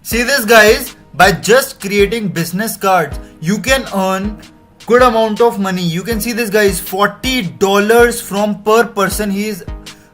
See this guys, by just creating business cards, you can earn good amount of money. You can see this guys, $40 from per person he is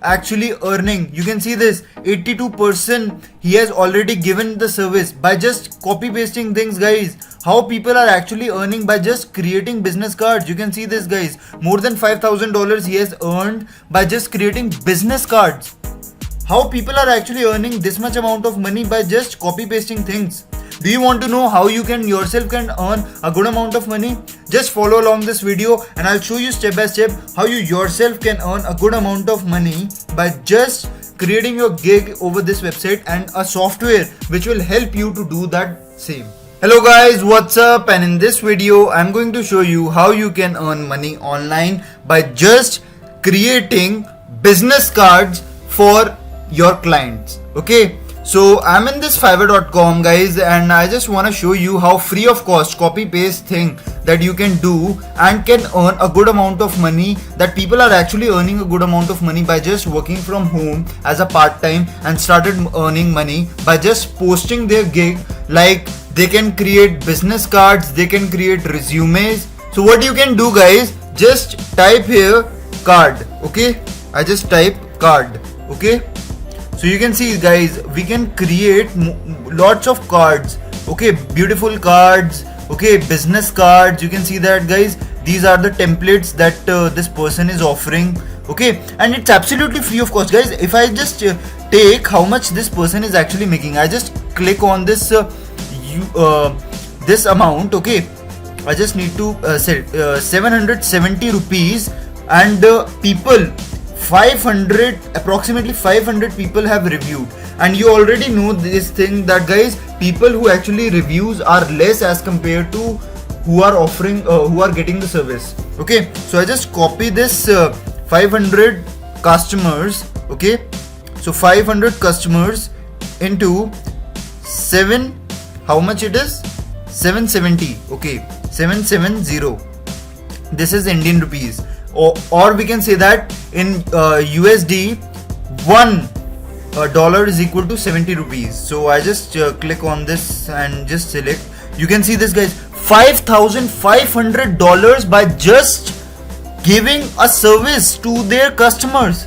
actually earning. You can see this 82% he has already given the service by just copy pasting things guys. How people are actually earning by just creating business cards. You can see this guys, more than $5,000 he has earned by just creating business cards. How people are actually earning this much amount of money by just copy pasting things. Do you want to know how you can yourself can earn a good amount of money? Just follow along this video and I'll show you step by step how you yourself can earn a good amount of money by just creating your gig over this website and a software which will help you to do that same. Hello guys, what's up? And in this video I'm going to show you how you can earn money online by just creating business cards for your clients. Okay, so I'm in this fiverr.com guys, and I just want to show you how free of cost copy paste thing that you can do and can earn a good amount of money, that people are actually earning a good amount of money by just working from home as a part-time and started earning money by just posting their gig. Like they can create business cards, they can create resumes. So what you can do guys, just type here card. Okay, I just type card. Okay, so you can see guys, we can create lots of cards. Okay, beautiful cards. Okay, business cards. You can see that guys, these are the templates that this person is offering. Okay, and it's absolutely free of cost guys. If I just take how much this person is actually making, I just click on this this amount. Okay, I just need to set 770 rupees, and people 500, approximately 500 people have reviewed. And you already know this thing that guys, people who actually reviews are less as compared to who are offering who are getting the service. Okay, so I just copy this 500 customers. Okay, so 500 customers into 7, how much it is, 770. Okay, 770, this is Indian rupees, or we can say that in USD, $1 is equal to 70 rupees. So I just click on this and just select. You can see this guys, $5,500 by just giving a service to their customers.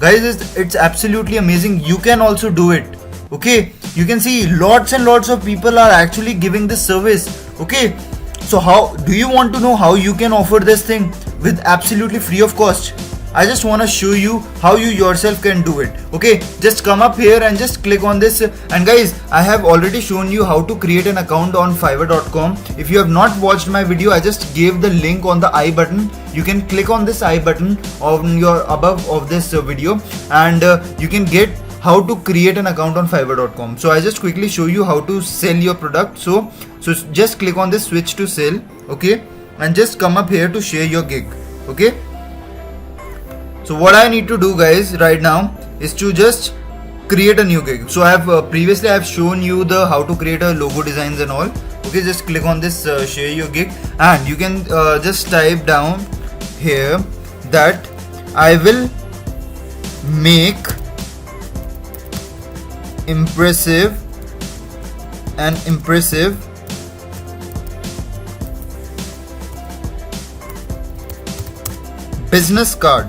Guys, it's absolutely amazing. You can also do it. Okay, you can see lots and lots of people are actually giving this service. Okay, so how do you want to know how you can offer this thing with absolutely free of cost? I just want to show you how you yourself can do it. Okay, just come up here and just click on this. And guys, I have already shown you how to create an account on fiverr.com. If you have not watched my video, I just gave the link on the I button. You can click on this I button on your above of this video, and you can get how to create an account on fiverr.com. So I just quickly show you how to sell your product. So just click on this switch to sell. Okay, and just come up here to share your gig. Okay, so what I need to do guys right now is to just create a new gig. So I have previously I have shown you the how to create a logo designs and all. Okay, just click on this share your gig, and you can just type down here that I will make impressive business card.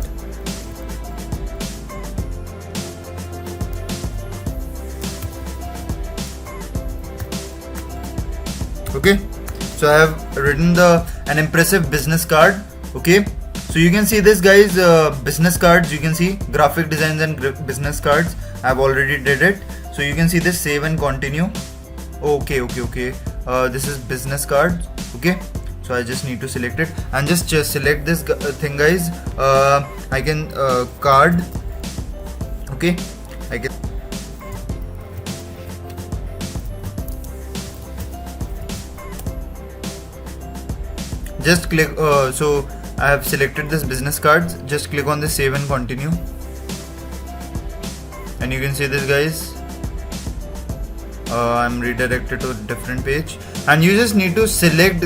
Okay, so I have written an impressive business card. Okay, so you can see this guys, business cards. You can see graphic designs and business cards. I've already did it. So you can see this, save and continue. Okay, this is business card. Okay, so I just need to select it and just select this thing guys. I can card. Okay, I can just click. So I have selected this business cards. Just click on the save and continue, and you can see this guys, I'm redirected to a different page, and you just need to select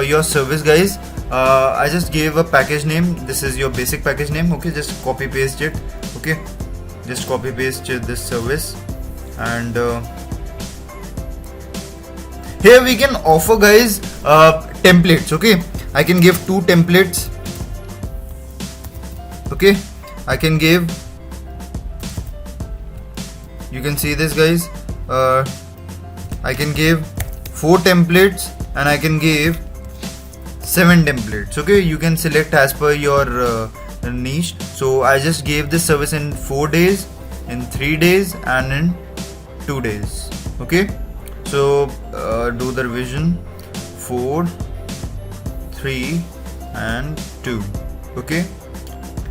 your service guys. I just gave a package name. This is your basic package name. Okay, just copy paste it. Okay, just copy paste this service, and Here we can offer guys templates. Okay, I can give 2 templates. Okay, I can give, you can see this guys, I can give 4 templates and I can give 7 templates. Okay, you can select as per your niche. So I just gave this service in 4 days, in 3 days and in 2 days. Okay, so do the revision: 4, 3 and 2. Okay,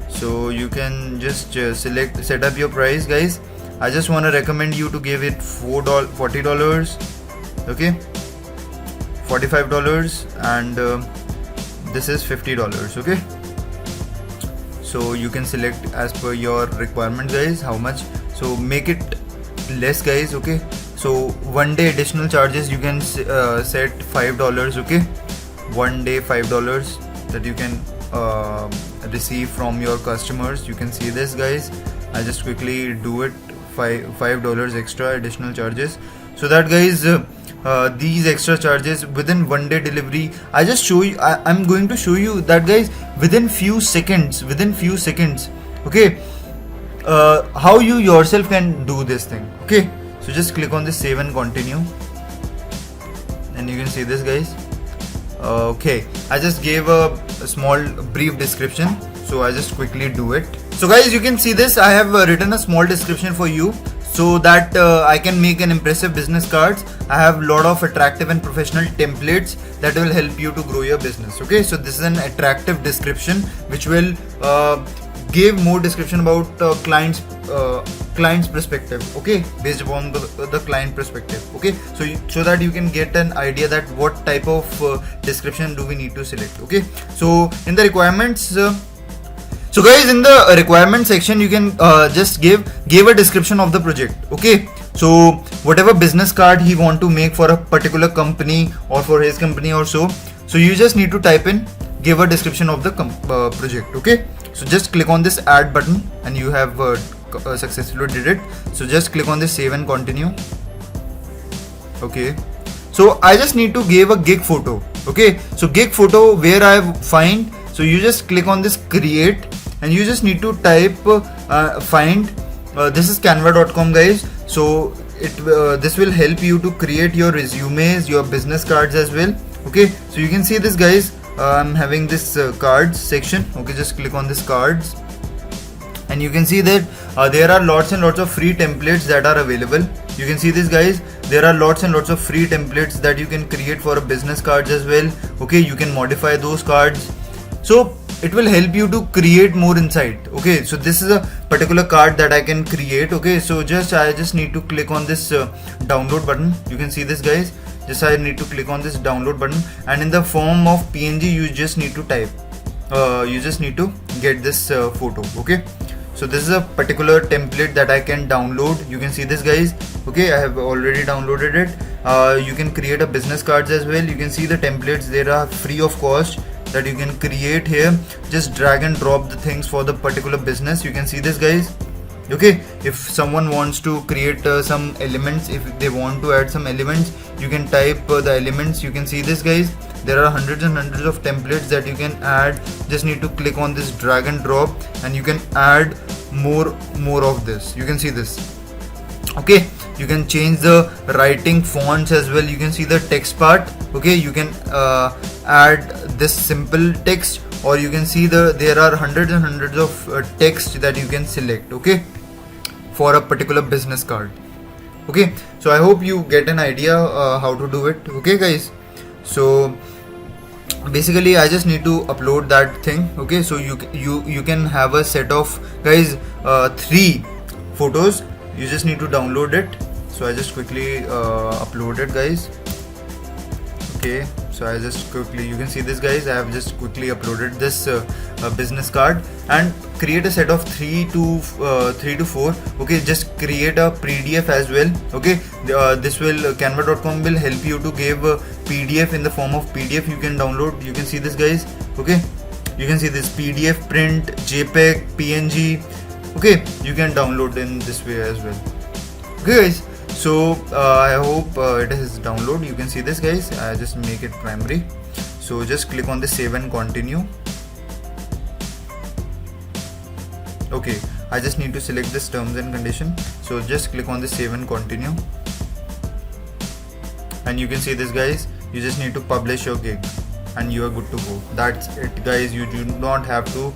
so you can just set up your price guys. I just want to recommend you to give it $40. Okay, $45 and this is $50. Okay, so you can select as per your requirement guys how much. So make it less guys. Okay, so 1 day additional charges you can set $5. Okay, 1 day $5 that you can receive from your customers. You can see this guys, I just quickly do it, $5 extra additional charges, so that guys these extra charges within 1 day delivery. I just show you, I'm going to show you that guys within few seconds. Okay, how you yourself can do this thing. Okay, so just click on this save and continue and you can see this guys. Okay, I just gave a small brief description, so I just quickly do it. So guys, you can see this, I have written a small description for you so that I can make an impressive business cards. I have lot of attractive and professional templates that will help you to grow your business. Okay, so this is an attractive description which will give more description about client's perspective. Okay, based upon the client perspective. Okay, so that you can get an idea that what type of description do we need to select. Okay, so in the requirements, so guys, in the requirement section you can just give a description of the project. Okay, so whatever business card he want to make for a particular company or for his company or so you just need to type in, give a description of the project. Okay, so just click on this add button and you have successfully did it. So just click on this save and continue. Okay, so I just need to give a gig photo. Okay, so gig photo where I find, so you just click on this create and you just need to type find, this is canva.com guys. So this will help you to create your resumes, your business cards as well. Okay, so you can see this guys, I'm having this cards section. Okay, just click on this cards and you can see that there are lots and lots of free templates that are available. You can see this guys, there are lots and lots of free templates that you can create for a business cards as well. Okay, you can modify those cards, so it will help you to create more insight. Okay, so this is a particular card that I can create. Okay, so I just need to click on this download button. You can see this guys, just I need to click on this download button and in the form of PNG you just need to type, you just need to get this photo. Okay, so this is a particular template that I can download. You can see this guys. Okay, I have already downloaded it. You can create a business cards as well. You can see the templates, there are free of cost that you can create here. Just drag and drop the things for the particular business. You can see this guys. Okay, if someone wants to create some elements, if they want to add some elements, you can type the elements. You can see this guys, there are hundreds and hundreds of templates that you can add. Just need to click on this drag and drop and you can add more of this. You can see this. Okay, you can change the writing fonts as well. You can see the text part. Okay, you can add this simple text, or you can see there are hundreds and hundreds of text that you can select. Okay, for a particular business card. Okay, so I hope you get an idea how to do it. Okay guys, so basically I just need to upload that thing. Okay, so you can have a set of guys 3 photos. You just need to download it. So I just quickly upload it guys. Okay, so I just quickly, you can see this guys, I have just quickly uploaded this business card and create a set of 3 to 4. Okay, just create a PDF as well. Okay, this will canva.com will help you to give a PDF in the form of PDF you can download. You can see this guys. Okay, you can see this PDF, print, JPEG, PNG. Okay, you can download in this way as well. Okay guys, So I hope it is download. You can see this, guys. I just make it primary. So just click on the save and continue. Okay, I just need to select this terms and condition. So just click on the save and continue. And you can see this, guys. You just need to publish your gig and you are good to go. That's it, guys. You do not have to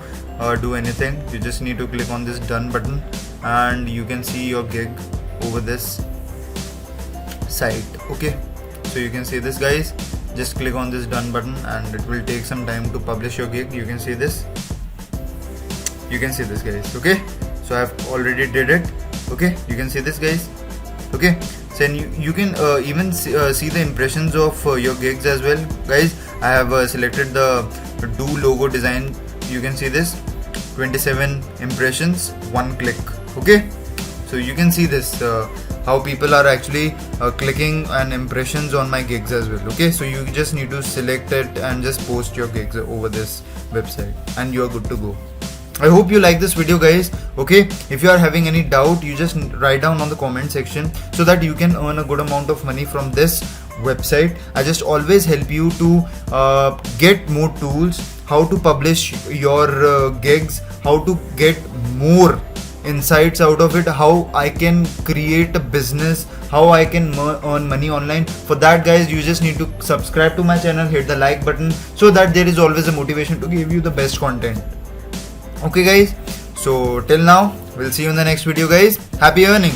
do anything. You just need to click on this done button and you can see your gig over this site. Okay, so you can see this, guys. Just click on this done button and it will take some time to publish your gig. You can see this. You can see this, guys. Okay, so I have already did it. Okay, you can see this, guys. Okay, so you can even see the impressions of your gigs as well, guys. I have selected the do logo design. You can see this 27 impressions, one click. Okay, so you can see this how people are actually clicking and impressions on my gigs as well. Okay, so you just need to select it and just post your gigs over this website and you are good to go. I hope you like this video, guys. Okay, if you are having any doubt, you just write down on the comment section so that you can earn a good amount of money from this website. I just always help you to get more tools, how to publish your gigs, how to get more insights out of it, how I can create a business, how I can earn money online. For that, guys, you just need to subscribe to my channel, hit the like button so that there is always a motivation to give you the best content. Okay, guys, so till now, we'll see you in the next video, guys. Happy earning.